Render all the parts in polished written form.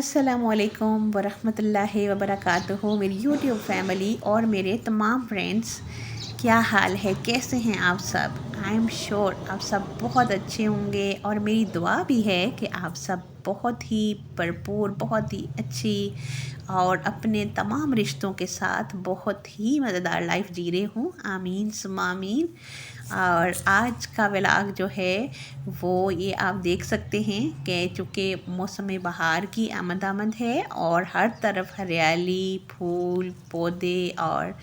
अस्सलामुअलैकुम वरहमतुल्लाहि वबरकातुहू। मेरी यूट्यूब फैमिली और मेरे तमाम फ्रेंड्स, क्या हाल है, कैसे हैं आप सब। आई एम श्योर आप सब बहुत अच्छे होंगे और मेरी दुआ भी है कि आप सब बहुत ही भरपूर, बहुत ही अच्छी और अपने तमाम रिश्तों के साथ बहुत ही मज़ेदार लाइफ जी रहे हूँ। आमीन सुम्मा आमीन। और आज का व्लॉग जो है वो ये आप देख सकते हैं कि चूँकि मौसम बहार की आमद है और हर तरफ हरियाली, फूल, पौधे और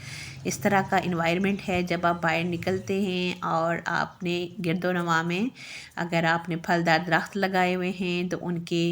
इस तरह का इन्वायरमेंट है। जब आप बाहर निकलते हैं और आपने गिरदोनवा में अगर आपने फलदार दरख्त लगाए हुए हैं तो उनके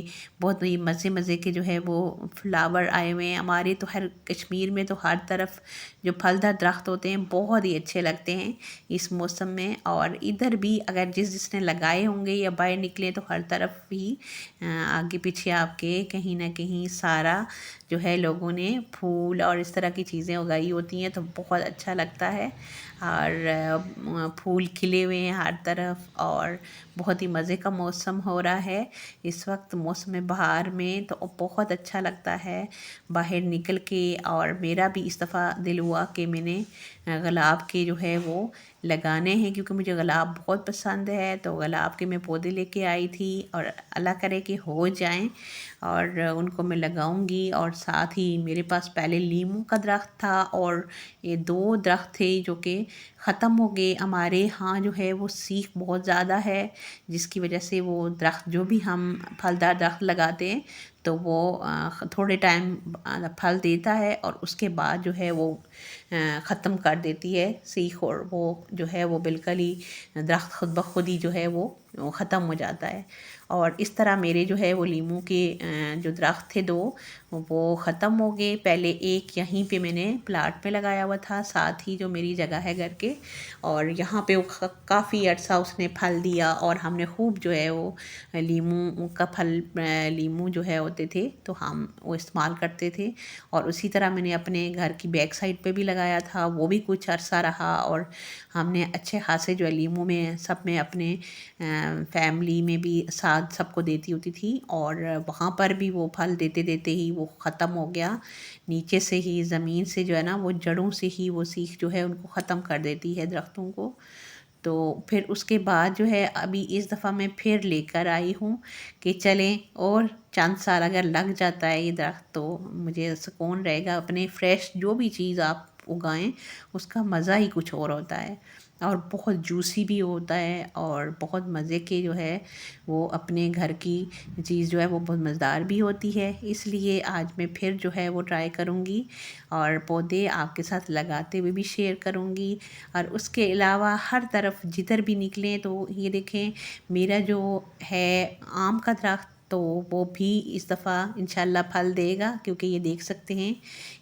बहुत ही मज़े मज़े के जो है वो फ्लावर आए हुए हैं। हमारे तो हर कश्मीर में तो हर तरफ जो फलदार दरख्त होते हैं बहुत ही अच्छे लगते हैं इस मौसम में। और इधर भी अगर जिसने लगाए होंगे या बाहर निकले तो हर तरफ भी आगे पीछे आपके कहीं ना कहीं सारा जो है लोगों ने फूल और इस तरह की चीज़ें उगाई होती हैं तो बहुत अच्छा लगता है। और फूल खिले हुए हैं हर तरफ और बहुत ही मज़े का मौसम हो रहा है इस वक्त मौसम बहार में। तो बहुत अच्छा लगता है बाहर निकल के। और मेरा भी इस दफ़ा दिल हुआ कि मैंने गुलाब के जो है वो लगाने हैं क्योंकि मुझे गुलाब बहुत पसंद है। तो गुलाब के मैं पौधे लेके आई थी और अल्लाह करे कि हो जाएं और उनको मैं लगाऊंगी। और साथ ही मेरे पास पहले लीमू का दरख्त था और ये 2 दरख्त थे जो कि ख़त्म हो गए। हमारे यहाँ जो है वो सीख बहुत ज़्यादा है जिसकी वजह से वो दरख्त जो भी हम फलदार दरख्त लगाते हैं तो वो थोड़े टाइम फल देता है और उसके बाद जो है वो ख़त्म कर देती है सीख और वो जो है वो बिल्कुल ही दरख्त खुद ब खुद ही जो है वो ख़त्म हो जाता है। और इस तरह मेरे जो है वो लीमू के जो दरख्त थे 2 वो ख़त्म हो गए। पहले एक यहीं पे मैंने प्लाट में लगाया हुआ था साथ ही जो मेरी जगह है घर के और यहाँ पे वो काफ़ी अर्सा उसने फल दिया और हमने खूब जो है वो लीमू का फल लीमू जो है होते थे तो हम वो इस्तेमाल करते थे। और उसी तरह मैंने अपने घर की बैक साइड पे भी लगाया था, वो भी कुछ अरसा रहा और हमने अच्छे खासे जो है लीमू में सब में अपने फैमिली में भी साथ सबको देती होती थी। और वहाँ पर भी वो फल देते देते ही वो ख़त्म हो गया। नीचे से ही ज़मीन से जो है ना वो जड़ों से ही वो सीख जो है उनको ख़त्म कर देती है दरख्तों को। तो फिर उसके बाद जो है अभी इस दफ़ा मैं फिर लेकर आई हूँ कि चलें और चंद साल अगर लग जाता है ये दरख्त तो मुझे सुकून रहेगा। अपने फ्रेश जो भी चीज़ आप उगाएं उसका मज़ा ही कुछ और होता है और बहुत जूसी भी होता है और बहुत मज़े के जो है वो अपने घर की चीज़ जो है वो बहुत मज़ेदार भी होती है। इसलिए आज मैं फिर जो है वो ट्राई करूँगी और पौधे आपके साथ लगाते हुए भी शेयर करूँगी। और उसके अलावा हर तरफ जिधर भी निकलें तो ये देखें मेरा जो है आम का दरख्त तो वो भी इस दफ़ा इंशाल्लाह फल देगा क्योंकि ये देख सकते हैं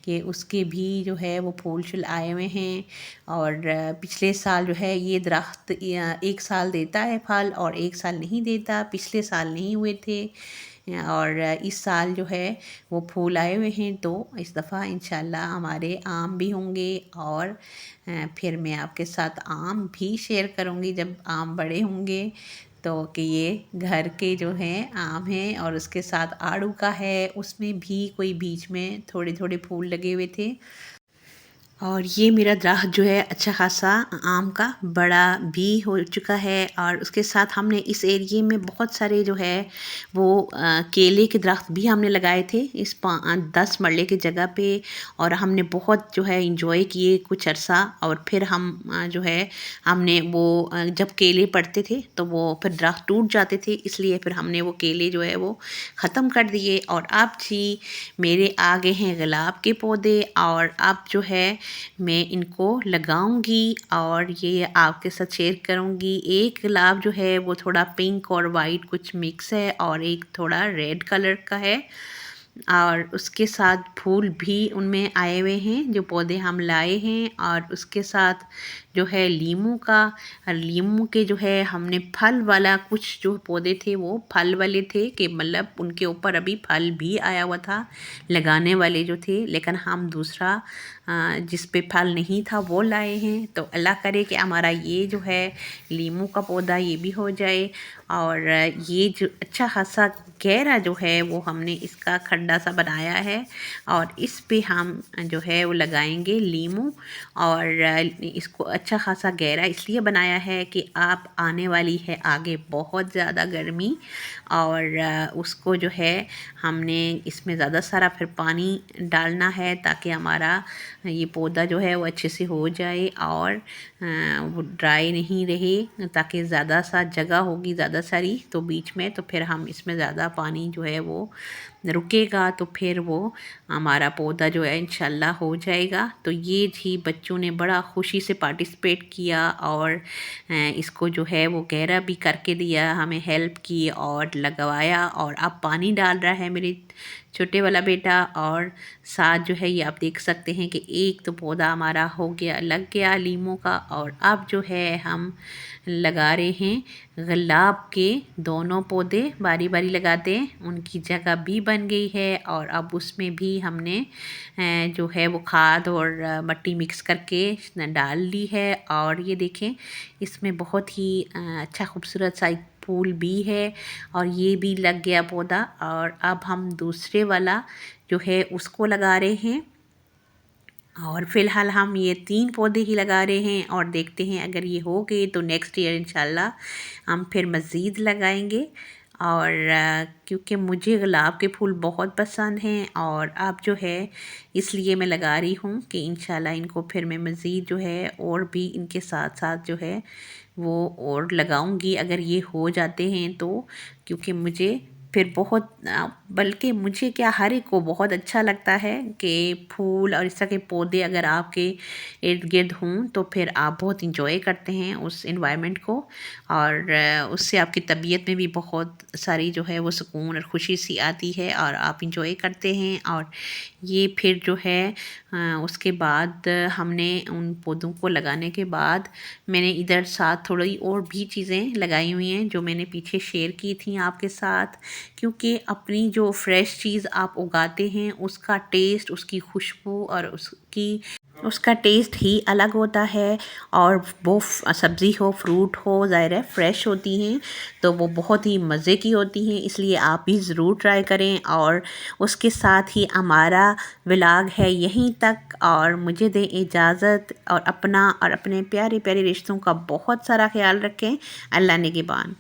कि उसके भी जो है वो फूल शूल आए हुए हैं। और पिछले साल जो है ये दरख्त 1 साल देता है फल और 1 साल नहीं देता। पिछले साल नहीं हुए थे और इस साल जो है वो फूल आए हुए हैं तो इस दफ़ा इंशाल्लाह हमारे आम भी होंगे। और फिर मैं आपके साथ आम भी शेयर करूँगी जब आम बड़े होंगे। तो कि ये घर के जो हैं आम हैं और उसके साथ आड़ू का है उसमें भी कोई बीच में थोड़े थोड़े फूल लगे हुए थे। और ये मेरा दरख्त जो है अच्छा खासा आम का बड़ा भी हो चुका है। और उसके साथ हमने इस एरिए में बहुत सारे जो है वो केले के दरख्त भी हमने लगाए थे इस 10 मरले की जगह पे। और हमने बहुत जो है इंजॉय किए कुछ अरसा। और फिर हम जो है हमने वो जब केले पड़ते थे तो वो फिर दरख्त टूट जाते थे इसलिए फिर हमने वो केले जो है वो ख़त्म कर दिए। और अब जी मेरे आगे हैं गुलाब के पौधे और अब जो है मैं इनको लगाऊंगी और ये आपके साथ शेयर करूंगी। एक गुलाब जो है वो थोड़ा पिंक और वाइट कुछ मिक्स है और एक थोड़ा रेड कलर का है और उसके साथ फूल भी उनमें आए हुए हैं जो पौधे हम लाए हैं। और उसके साथ जो है लीमू का लीमू के जो है हमने फल वाला कुछ जो पौधे थे वो फल वाले थे कि मतलब उनके ऊपर अभी फल भी आया हुआ था लगाने वाले जो थे। लेकिन हम दूसरा जिस पे फल नहीं था वो लाए हैं। तो अल्लाह करे कि हमारा ये जो है लीमू का पौधा ये भी हो जाए और ये जो अच्छा खासा गहरा जो है वो हमने इसका खड्डा सा बनाया है और इस पे हम जो है वो लगाएंगे लीमू। और इसको अच्छा खासा गहरा इसलिए बनाया है कि आप आने वाली है आगे बहुत ज़्यादा गर्मी, और उसको जो है हमने इसमें ज़्यादा सारा फिर पानी डालना है ताकि हमारा ये पौधा जो है वो अच्छे से हो जाए और वो ड्राई नहीं रहे, ताकि ज़्यादा सा जगह होगी ज़्यादा सारी तो बीच में, तो फिर हम इसमें ज़्यादा पानी जो है वो रुकेगा तो फिर वो हमारा पौधा जो है इंशाल्लाह हो जाएगा। तो ये थी बच्चों ने बड़ा खुशी से पार्टिसिपेट किया और इसको जो है वो गहरा भी करके दिया, हमें हेल्प की और लगवाया। और अब पानी डाल रहा है मेरे छोटे वाला बेटा, और साथ जो है ये आप देख सकते हैं कि एक तो पौधा हमारा हो गया लग गया लीमों का, और अब जो है हम लगा रहे हैं गुलाब के दोनों पौधे बारी बारी लगाते हैं, उनकी जगह भी बन गई है। और अब उसमें भी हमने जो है वो खाद और मट्टी मिक्स करके डाल ली है। और ये देखें इसमें बहुत ही अच्छा खूबसूरत सा एक फूल भी है और ये भी लग गया पौधा। और अब हम दूसरे वाला जो है उसको लगा रहे हैं, और फ़िलहाल हम ये 3 पौधे ही लगा रहे हैं और देखते हैं अगर ये हो गए तो नेक्स्ट ईयर इंशाल्लाह हम फिर मज़ीद लगाएंगे। और क्योंकि मुझे गुलाब के फूल बहुत पसंद हैं और अब जो है इसलिए मैं लगा रही हूँ कि इंशाल्लाह इनको फिर मैं मज़ीद जो है और भी इनके साथ साथ जो है वो और लगाऊंगी अगर ये हो जाते हैं तो, क्योंकि मुझे फिर बहुत बल्कि मुझे क्या हर एक को बहुत अच्छा लगता है कि फूल और इस तरह के पौधे अगर आपके इर्द गिर्द हों तो फिर आप बहुत इंजॉय करते हैं उस इन्वायरमेंट को, और उससे आपकी तबीयत में भी बहुत सारी जो है वो सुकून और खुशी सी आती है और आप इंजॉय करते हैं। और ये फिर जो है उसके बाद हमने उन पौधों को लगाने के बाद मैंने इधर साथ थोड़ी और भी चीज़ें लगाई हुई हैं जो मैंने पीछे शेयर की थी आपके साथ, क्योंकि अपनी जो फ्रेश चीज़ आप उगाते हैं उसका टेस्ट, उसकी खुशबू और उसका टेस्ट ही अलग होता है। और वो सब्ज़ी हो फ्रूट हो ज़ाहिर है फ्रेश होती हैं तो वो बहुत ही मज़े की होती हैं, इसलिए आप भी ज़रूर ट्राई करें। और उसके साथ ही हमारा व्लॉग है यहीं तक, और मुझे दें इजाज़त और अपना और अपने प्यारे प्यारे रिश्तों का बहुत सारा ख्याल रखें। अल्लाह निगहबान।